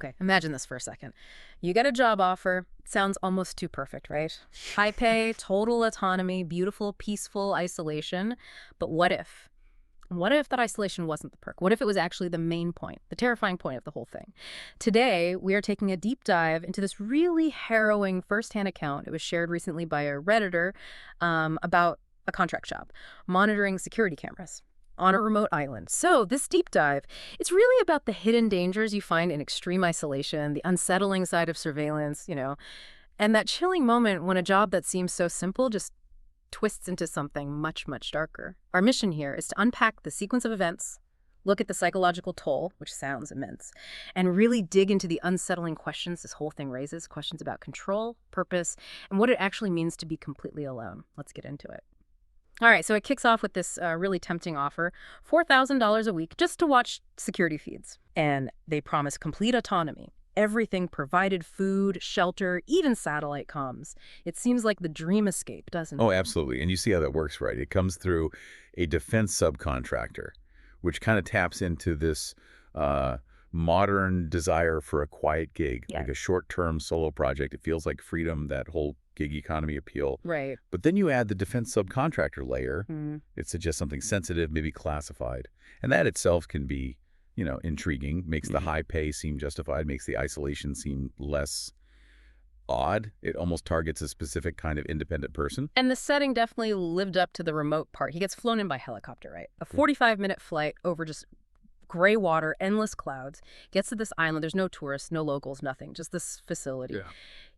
Okay, imagine this for a second. You get a job offer. Sounds almost too perfect, right? High pay, total autonomy, beautiful, peaceful isolation. But what if? What if that isolation wasn't the perk? What if it was actually the main point, the terrifying point of the whole thing? Today, we are taking a deep dive into this really harrowing firsthand account. It was shared recently by a Redditor about a contract job, monitoring security cameras on a remote island. So this deep dive, it's really about the hidden dangers you find in extreme isolation, the unsettling side of surveillance, and that chilling moment when a job that seems so simple just twists into something much, much darker. Our mission here is to unpack the sequence of events, look at the psychological toll, which sounds immense, and really dig into the unsettling questions this whole thing raises, questions about control, purpose, and what it actually means to be completely alone. Let's get into it. All right, so it kicks off with this really tempting offer, $4,000 a week just to watch security feeds. And they promise complete autonomy. Everything provided, food, shelter, even satellite comms. It seems like the dream escape, doesn't it? Oh, absolutely. And you see how that works, right? It comes through a defense subcontractor, which kind of taps into this modern desire for a quiet gig, like a short-term solo project. It feels like freedom, that whole gig economy appeal. Right. But then you add the defense subcontractor layer. It suggests something sensitive, maybe classified. And that itself can be, intriguing, makes the high pay seem justified, makes the isolation seem less odd. It almost targets a specific kind of independent person. And the setting definitely lived up to the remote part. He gets flown in by helicopter, right? A 45-minute flight over just gray water, endless clouds, gets to this island. There's no tourists, no locals, nothing, just this facility. Yeah.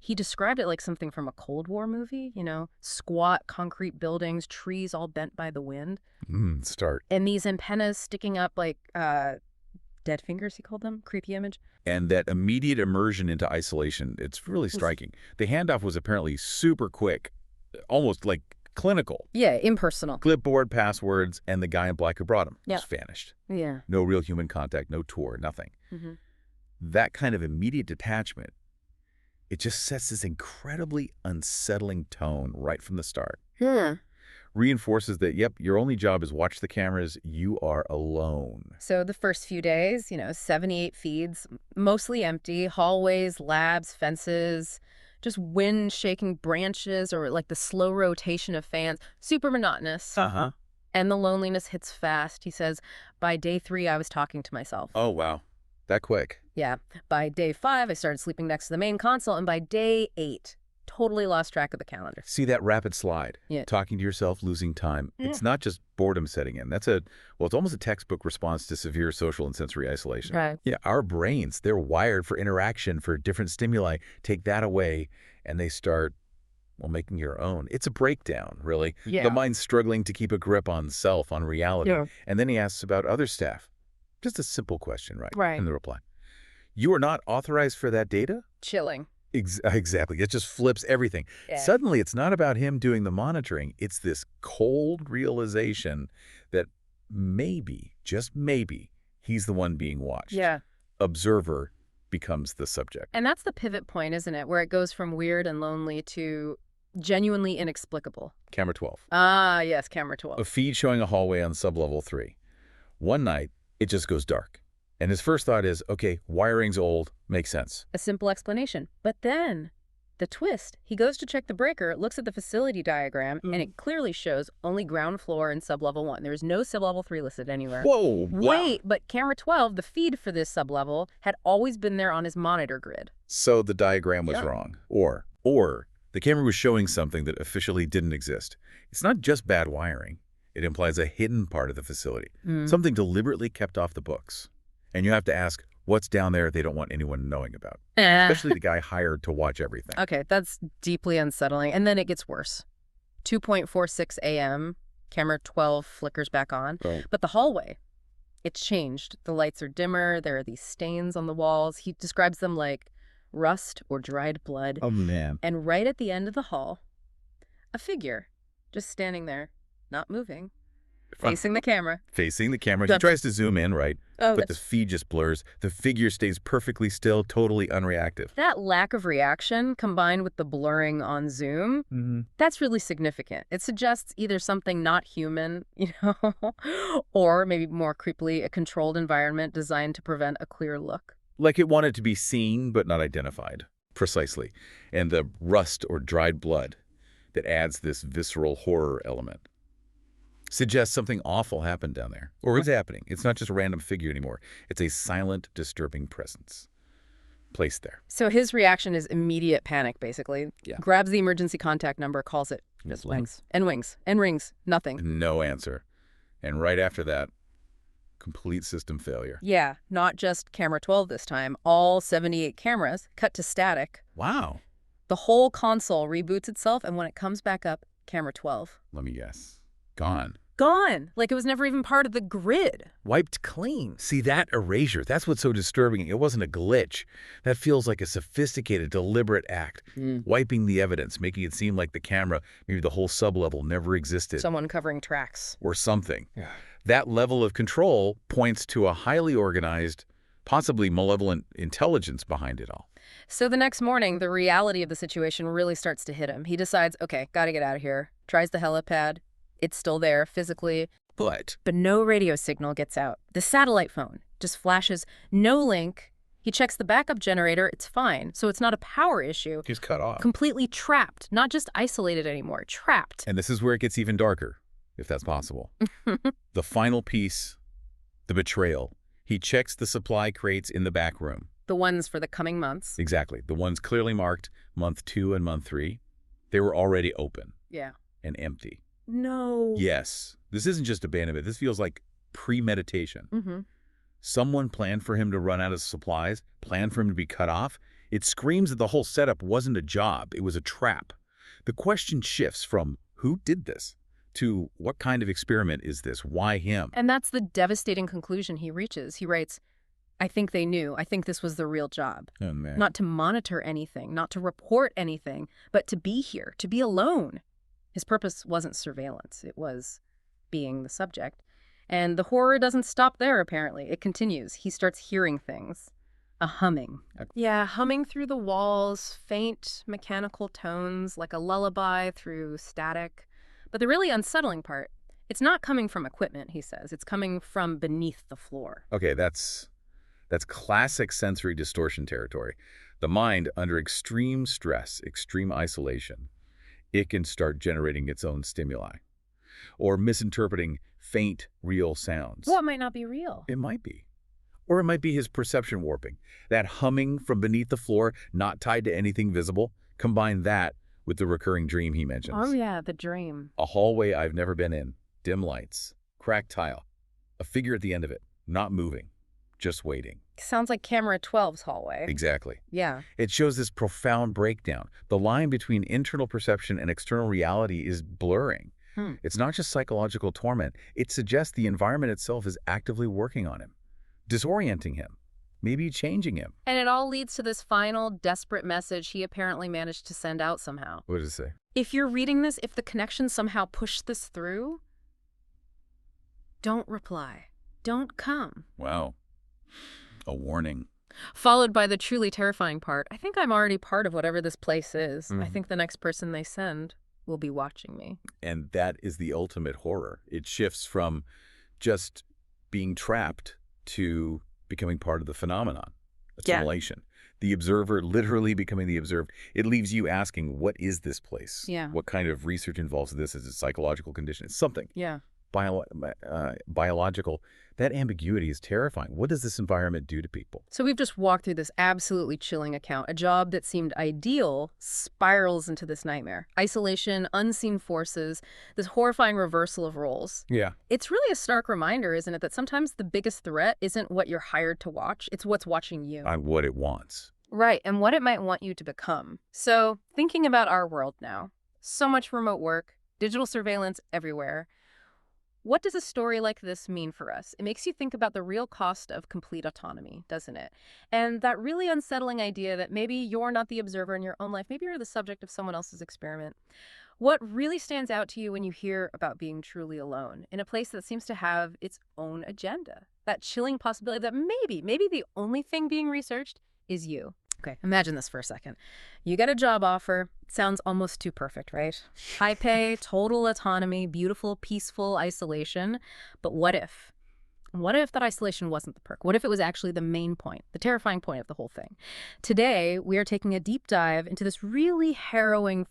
He described it like something from a Cold War movie, squat concrete buildings, trees all bent by the wind. Start. And these antennas sticking up like dead fingers, he called them. Creepy image. And that immediate immersion into isolation, it's really striking. The handoff was apparently super quick, almost like clinical. Yeah, impersonal. Clipboard, passwords, and the guy in black who brought him just vanished. Yeah. No real human contact, no tour, nothing. That kind of immediate detachment, it just sets this incredibly unsettling tone right from the start. Reinforces that, yep, your only job is watch the cameras. You are alone. So the first few days, 78 feeds, mostly empty, hallways, labs, fences, just wind shaking branches or like the slow rotation of fans. Super monotonous. And the loneliness hits fast. He says, by day 3, I was talking to myself. Oh, wow. That quick. Yeah. By day 5, I started sleeping next to the main console. And by day 8, totally lost track of the calendar. See that rapid slide? Yeah. Talking to yourself, losing time. It's not just boredom setting in. It's almost a textbook response to severe social and sensory isolation. Right. Yeah, our brains, they're wired for interaction, for different stimuli. Take that away, and they start, making your own. It's a breakdown, really. Yeah. The mind's struggling to keep a grip on self, on reality. Yeah. And then he asks about other staff. Just a simple question, right? Right. In the reply. You are not authorized for that data? Chilling. Exactly. It just flips everything. Yeah. Suddenly, it's not about him doing the monitoring. It's this cold realization that maybe, just maybe, he's the one being watched. Yeah. Observer becomes the subject. And that's the pivot point, isn't it? Where it goes from weird and lonely to genuinely inexplicable. Camera 12. Ah, yes, camera 12. A feed showing a hallway on sublevel 3. One night, it just goes dark. And his first thought is, okay, wiring's old, makes sense. A simple explanation. But then, the twist, he goes to check the breaker, looks at the facility diagram, and it clearly shows only ground floor and sublevel 1. There's no sublevel 3 listed anywhere. Whoa! Wait, but camera 12, the feed for this sublevel, had always been there on his monitor grid. So the diagram was wrong. Or the camera was showing something that officially didn't exist. It's not just bad wiring. It implies a hidden part of the facility, something deliberately kept off the books. And you have to ask, what's down there they don't want anyone knowing about? Especially the guy hired to watch everything. Okay, that's deeply unsettling. And then it gets worse. 2:46 a.m., camera 12 flickers back on. Right. But the hallway, it's changed. The lights are dimmer. There are these stains on the walls. He describes them like rust or dried blood. Oh, man. And right at the end of the hall, a figure just standing there, not moving, facing the camera. Facing the camera. He tries to zoom in, right? Oh, but the feed just blurs. The figure stays perfectly still, totally unreactive. that lack of reaction combined with the blurring on zoom, that's really significant. It suggests either something not human, or maybe more creepily, a controlled environment designed to prevent a clear look. Like it wanted to be seen but not identified. Precisely. And the rust or dried blood that adds this visceral horror element suggests something awful happened down there. Or is happening. It's not just a random figure anymore. It's a silent, disturbing presence placed there. So his reaction is immediate panic, basically. Yeah. Grabs the emergency contact number, calls it. Just wings. And wings. And rings. Nothing. No answer. And right after that, complete system failure. Yeah, not just camera 12 this time. All 78 cameras cut to static. Wow. The whole console reboots itself, and when it comes back up, camera 12. Let me guess. Gone. Gone. Like it was never even part of the grid. Wiped clean. See, that erasure, that's what's so disturbing. It wasn't a glitch. That feels like a sophisticated, deliberate act. Wiping the evidence, making it seem like the camera, maybe the whole sublevel never existed. Someone covering tracks. Or something. Yeah. That level of control points to a highly organized, possibly malevolent intelligence behind it all. So the next morning, the reality of the situation really starts to hit him. He decides, okay, gotta get out of here. Tries the helipad. It's still there physically. But no radio signal gets out. The satellite phone just flashes no link. He checks the backup generator. It's fine. So it's not a power issue. he's cut off. Completely trapped. Not just isolated anymore. Trapped. And this is where it gets even darker, if that's possible. The final piece, the betrayal. He checks the supply crates in the back room. The ones for the coming months. Exactly. The ones clearly marked month 2 and month 3. They were already open. Yeah. And empty. No. Yes. This isn't just abandonment. This feels like premeditation. Someone planned for him to run out of supplies, planned for him to be cut off. It screams that the whole setup wasn't a job. It was a trap. The question shifts from who did this to what kind of experiment is this? Why him? And that's the devastating conclusion he reaches. He writes, I think they knew. I think this was the real job. Oh, man. Not to monitor anything, not to report anything, but to be here, to be alone. His purpose wasn't surveillance. It was being the subject. And the horror doesn't stop there, apparently. It continues. He starts hearing things. A humming. Yeah, humming through the walls, faint mechanical tones like a lullaby through static. But the really unsettling part, it's not coming from equipment, he says. It's coming from beneath the floor. Okay, that's classic sensory distortion territory. The mind, under extreme stress, extreme isolation, it can start generating its own stimuli or misinterpreting faint, real sounds. Well, it might not be real. It might be. Or it might be his perception warping. That humming from beneath the floor, not tied to anything visible, combine that with the recurring dream he mentions. Oh, yeah, the dream. A hallway I've never been in, dim lights, cracked tile, a figure at the end of it, not moving, just waiting. Sounds like camera 12's hallway. Exactly. Yeah. It shows this profound breakdown. The line between internal perception and external reality is blurring. It's not just psychological torment. It suggests the environment itself is actively working on him, disorienting him, maybe changing him. And it all leads to this final, desperate message he apparently managed to send out somehow. What does it say? If you're reading this, if the connection somehow pushed this through, don't reply. Don't come. Wow. A warning. Followed by the truly terrifying part. I think I'm already part of whatever this place is. I think the next person they send will be watching me. And that is the ultimate horror. It shifts from just being trapped to becoming part of the phenomenon, assimilation. Yeah. The observer literally becoming the observed. It leaves you asking, what is this place? Yeah. What kind of research involves this? Is it a psychological condition? It's something. Yeah. Biological. That ambiguity is terrifying. What does this environment do to people? So we've just walked through this absolutely chilling account. A job that seemed ideal spirals into this nightmare. Isolation, unseen forces, this horrifying reversal of roles. Yeah. It's really a stark reminder, isn't it, that sometimes the biggest threat isn't what you're hired to watch, it's what's watching you. On what it wants. Right, and what it might want you to become. So, thinking about our world now, so much remote work, digital surveillance everywhere. What does a story like this mean for us? It makes you think about the real cost of complete autonomy, doesn't it? And that really unsettling idea that maybe you're not the observer in your own life, maybe you're the subject of someone else's experiment. What really stands out to you when you hear about being truly alone in a place that seems to have its own agenda? That chilling possibility that maybe the only thing being researched is you. Okay, imagine this for a second. You get a job offer. It sounds almost too perfect, right? High pay, total autonomy, beautiful, peaceful isolation. But what if? What if that isolation wasn't the perk? What if it was actually the main point, the terrifying point of the whole thing? Today, we are taking a deep dive into this really harrowing